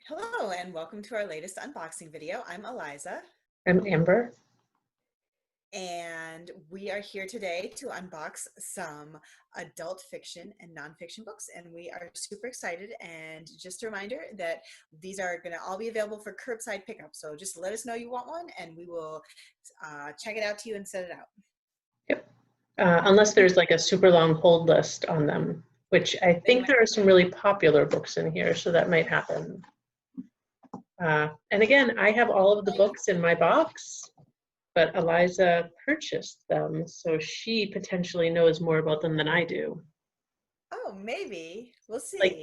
Hello and welcome to our latest unboxing video. I'm Eliza I'm Amber. and we are here today to unbox some adult fiction and nonfiction books, and we are super excited. And just a reminder that these are going to all be available for curbside pickup, so just let us know you want one and we will check it out to you and set it out. Yep. Unless there's like a super long hold list on them, which I think there are some really popular books in here, so that might happen. And again, I have all of the books in my box, but Eliza purchased them, so she potentially knows more about them than I do. Oh, maybe. We'll see. Like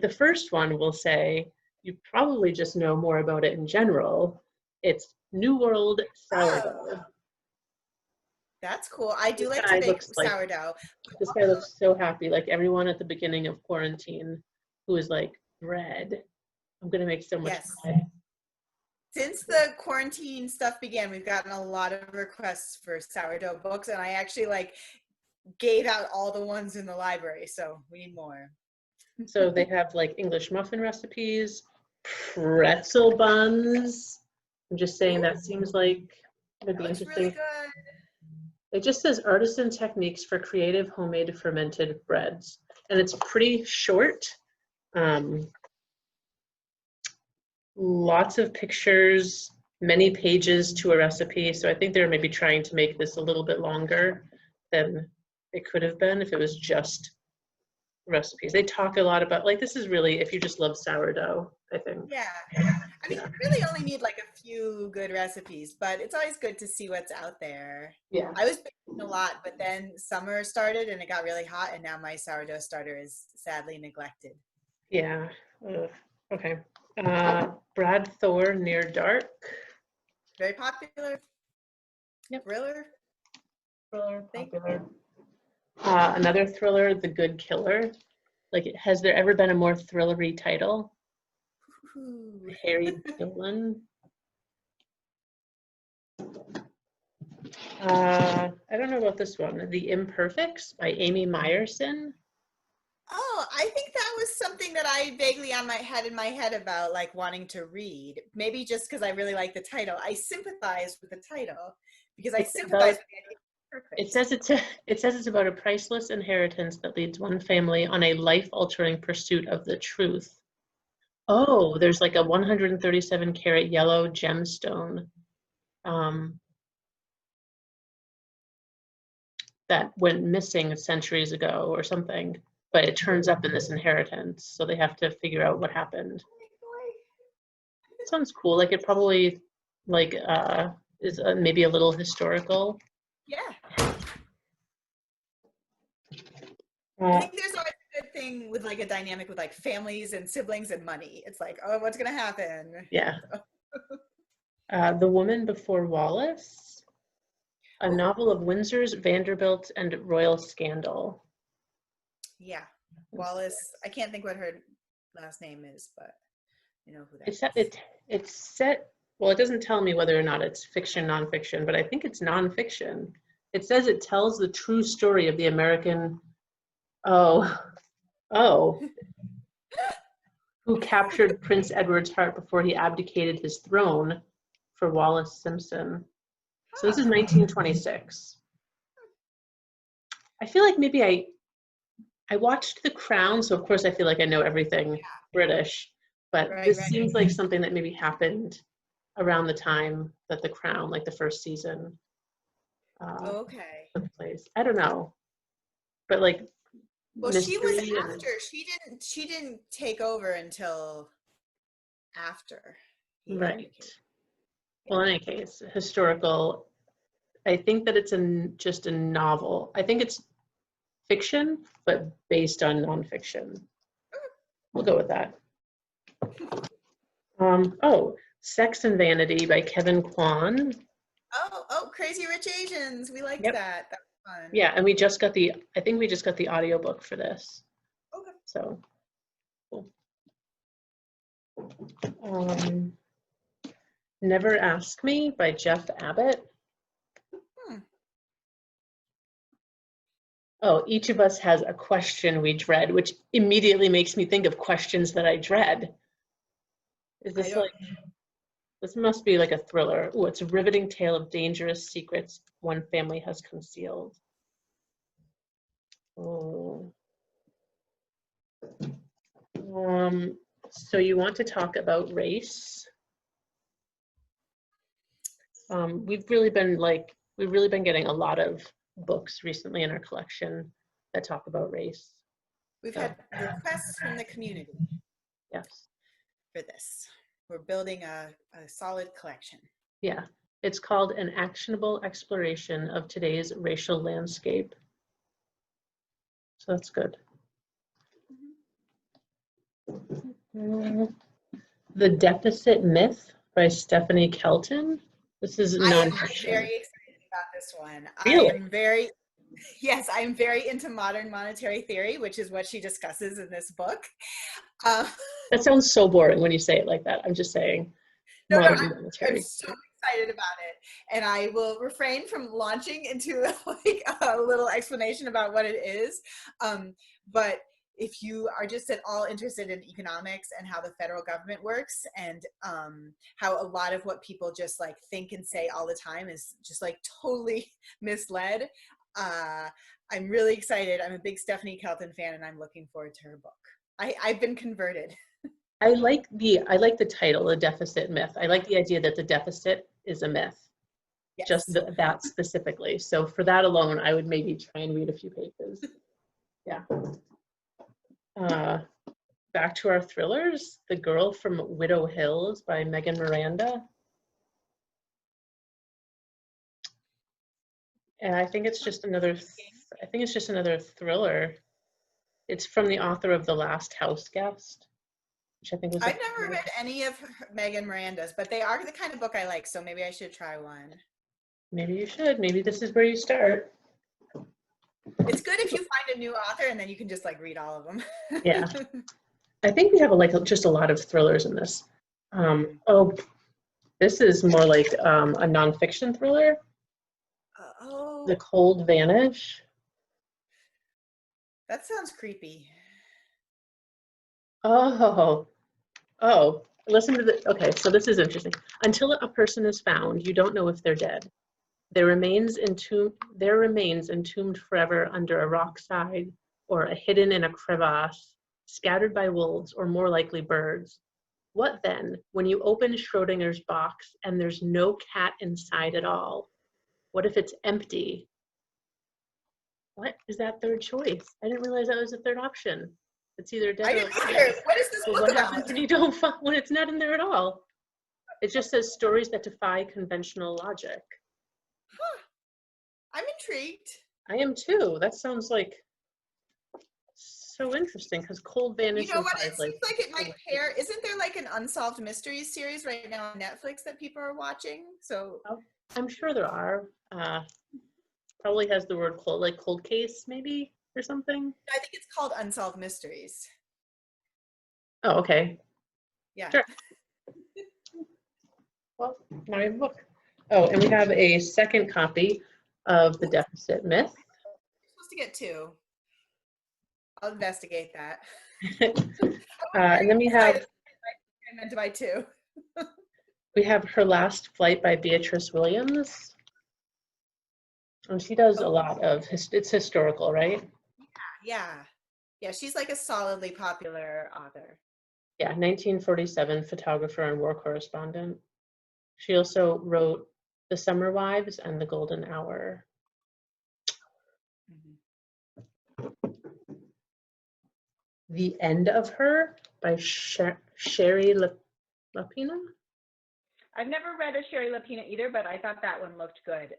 the first one will say, you probably just know more about it in general. It's New World Sourdough. Oh, that's cool. I do This like to guy bake looks like sourdough. This guy looks so happy, like everyone at the beginning of quarantine who is like, bread. I'm gonna make so much Yes. bread. Since the quarantine stuff began, we've gotten a lot of requests for sourdough books, and I actually gave out all the ones in the library, so we need more. So they have like English muffin recipes, pretzel buns. I'm just saying that seems like it'd That be looks really interesting. good. It just says artisan techniques for creative homemade fermented breads. And it's pretty short. Lots of pictures, many pages to a recipe. So I think they're maybe trying to make this a little bit longer than it could have been if it was just recipes. They talk a lot about, like, this is really if you just love sourdough, I think. Yeah. I mean, you really only need like a few good recipes, but it's always good to see what's out there. Yeah. I was baking a lot, but then summer started and it got really hot, and now my sourdough starter is sadly neglected. Yeah. Okay. Brad Thor, Near Dark. Very popular. Yep. Thriller. Thriller, popular. Another thriller, The Good Killer. Like, has there ever been a more thrillery title? Harry Dolan. I don't know about this one. The Imperfects by Amy Meyerson. Oh, I think that was something that I vaguely had in my head about like wanting to read. Maybe just because I really like the title. I sympathize with the title because I sympathize with the idea of perfect. It says it's about a priceless inheritance that leads one family on a life-altering pursuit of the truth. Oh, there's like a 137 karat yellow gemstone that went missing centuries ago or something, but it turns up in this inheritance, so they have to figure out what happened. It sounds cool. Like, it probably is maybe a little historical. Yeah. I think there's always a good thing with like a dynamic with like families and siblings and money. It's like, oh, what's gonna happen? Yeah. The Woman Before Wallis, a novel of Windsor's, Vanderbilt, and royal scandal. Yeah, Wallis. I can't think what her last name is, but you know who that is. It's set. Well, it doesn't tell me whether or not it's fiction, nonfiction, but I think it's nonfiction. It says it tells the true story of the American. Oh, who captured Prince Edward's heart before he abdicated his throne for Wallis Simpson. So this is 1926. I feel like maybe I watched The Crown, so of course I feel like I know everything British, but this seems like something that maybe happened around the time that The Crown, like the first season, Okay. took place. I don't know, but like, well, she was after. She didn't take over until after. Right. Well, in any case, historical. I think that it's just a novel. I think it's fiction, but based on nonfiction. We'll go with that. Sex and Vanity by Kevin Kwan. Oh, Crazy Rich Asians. We liked that. That was fun. Yeah, and I think we just got the audiobook for this. Okay. So, cool. Never Ask Me by Jeff Abbott. Oh, each of us has a question we dread, which immediately makes me think of questions that I dread. Is I this don't. like, this must be like a thriller. Oh, it's a riveting tale of dangerous secrets one family has concealed. Oh. So you want to talk about race? We've really been getting a lot of books recently in our collection that talk about race. We've So, had requests from the community yes. for this. We're building a solid collection. Yeah. It's called An Actionable Exploration of Today's Racial Landscape. So that's good. The Deficit Myth by Stephanie Kelton. This is I am nonfiction. very excited about this one. Really? I am very into modern monetary theory, which is what she discusses in this book. That sounds so boring when you say it like that. I'm just saying modern monetary. I'm so excited about it. And I will refrain from launching into like a little explanation about what it is. But if you are just at all interested in economics and how the federal government works and how a lot of what people just like think and say all the time is just like totally misled, I'm really excited. I'm a big Stephanie Kelton fan and I'm looking forward to her book. I've been converted. I like the title, The Deficit Myth. I like the idea that the deficit is a myth. Yes. Just that specifically. So for that alone, I would maybe try and read a few pages. Yeah. Back to our thrillers. The Girl from Widow Hills by Megan Miranda. And I think it's just another thriller. It's from the author of The Last House Guest, which I think was. I've never read any of Megan Miranda's, but they are the kind of book I like, so maybe I should try one. Maybe you should. Maybe this is where you start. It's good if you find a new author and then you can just like read all of them. Yeah. I think we have just a lot of thrillers in this. This is more like a nonfiction thriller. The Cold Vanish. That sounds creepy. Oh, listen to the, okay, so this is interesting. Until a person is found, you don't know if they're dead. Their remains entombed forever under a rockside or hidden in a crevasse, scattered by wolves or more likely birds. What then, when you open Schrodinger's box and there's no cat inside at all? What if it's empty? What is that third choice? I didn't realize that was a third option. It's either dead or alive. What is this book what about? happens when you don't find, when it's not in there at all? It just says stories that defy conventional logic. Huh. I'm intrigued. I am too. That sounds like so interesting because Cold Vanish. You know what? It seems like it might pair. Isn't there like an Unsolved Mysteries series right now on Netflix that people are watching? So I'm sure there are. Probably has the word cold, like cold case maybe or something. I think it's called Unsolved Mysteries. Oh, okay. Yeah. Sure. Well, now I have a book. Oh, and we have a second copy of The Deficit Myth. You're supposed to get two. I'll investigate that. And then we have. I meant to buy two. We have Her Last Flight by Beatriz Williams. And she does a lot of, it's historical, right? Yeah. She's like a solidly popular author. Yeah, 1947 photographer and war correspondent. She also wrote The Summer Wives and The Golden Hour. Mm-hmm. The End of Her by Shari Lapena. I've never read a Shari Lapena either, but I thought that one looked good.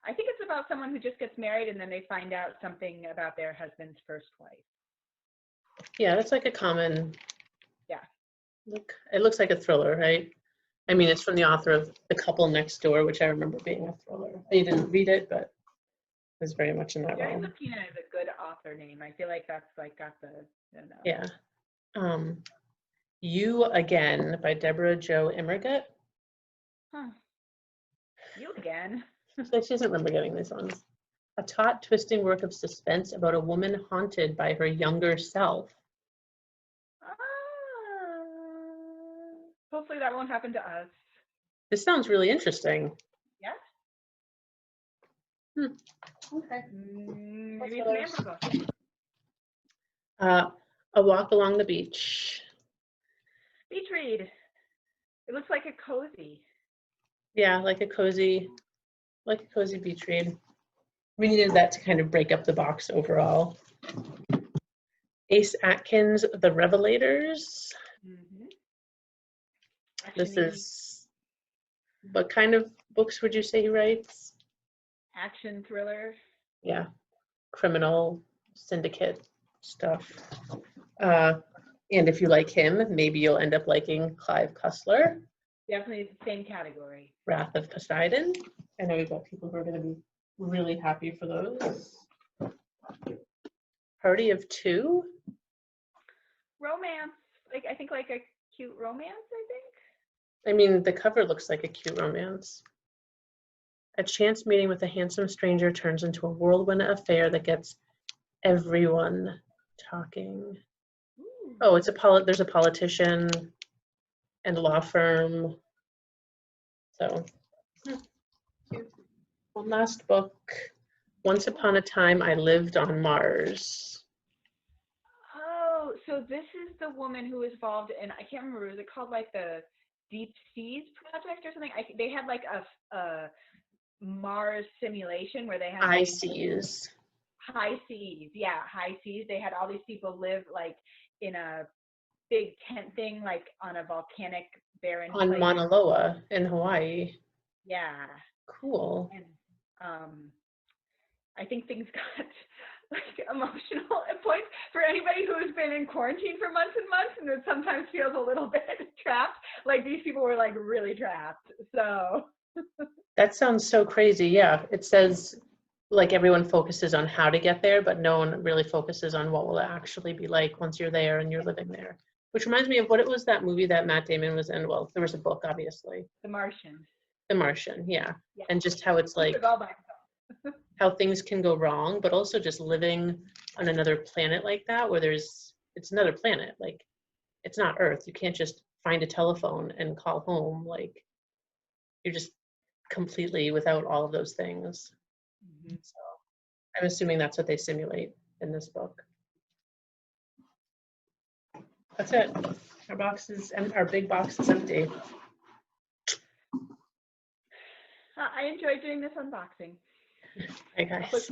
I think it's about someone who just gets married and then they find out something about their husband's first wife. Yeah, that's like a common. Yeah. It looks like a thriller, right? I mean, it's from the author of The Couple Next Door, which I remember being a thriller. I didn't read it, but it was very much in that Shari realm. Lapena is a good author name. I feel like that's like got the, I don't know. Yeah. You Again by Debra Jo Immergut. Huh. You Again. She doesn't remember getting these ones. A taut, twisting work of suspense about a woman haunted by her younger self. Hopefully that won't happen to us. This sounds really interesting. Yeah? Okay. Maybe it's an Amber book. A walk along the beach. Beach read. It looks like a cozy. Yeah, like a cozy beach read. We needed that to kind of break up the box overall. Ace Atkins, The Revelators. Mm-hmm. This is, what kind of books would you say he writes? Action thriller. Yeah, criminal syndicate stuff. And if you like him, maybe you'll end up liking Clive Cussler. Definitely the same category. Wrath of Poseidon. I know we've got people who are going to be really happy for those. Party of Two. Romance. Like, I think like a cute romance, I think. I mean, the cover looks like a cute romance. A chance meeting with a handsome stranger turns into a whirlwind affair that gets everyone talking. Ooh. Oh, there's a politician and law firm. So, cute. One last book. Once Upon a Time, I Lived on Mars. Oh, so this is the woman who was involved in, I can't remember, was it called like the Deep Seas Project or something? They had like a Mars simulation where they had High like, Seas. High seas, yeah, high seas. They had all these people live like in a big tent thing, like on a volcanic barren On place. Mauna Loa in Hawaii. Yeah. Cool. And I think things got like emotional at points for anybody who has been in quarantine for months and months, and it sometimes feels a little bit trapped. Like these people were like really trapped. So That sounds so crazy. Yeah, it says like everyone focuses on how to get there, but no one really focuses on what will it actually be like once you're there and you're living there. Which reminds me of what it was, that movie that Matt Damon was in. Well, there was a book, obviously. The Martian. The Martian, yeah. Yeah. And just how it's like, how things can go wrong, but also just living on another planet like that, where it's another planet. Like, it's not Earth. You can't just find a telephone and call home. Like, you're just completely without all of those things. Mm-hmm. So I'm assuming that's what they simulate in this book. That's it. Our big box is empty. I enjoyed doing this unboxing. Hi guys.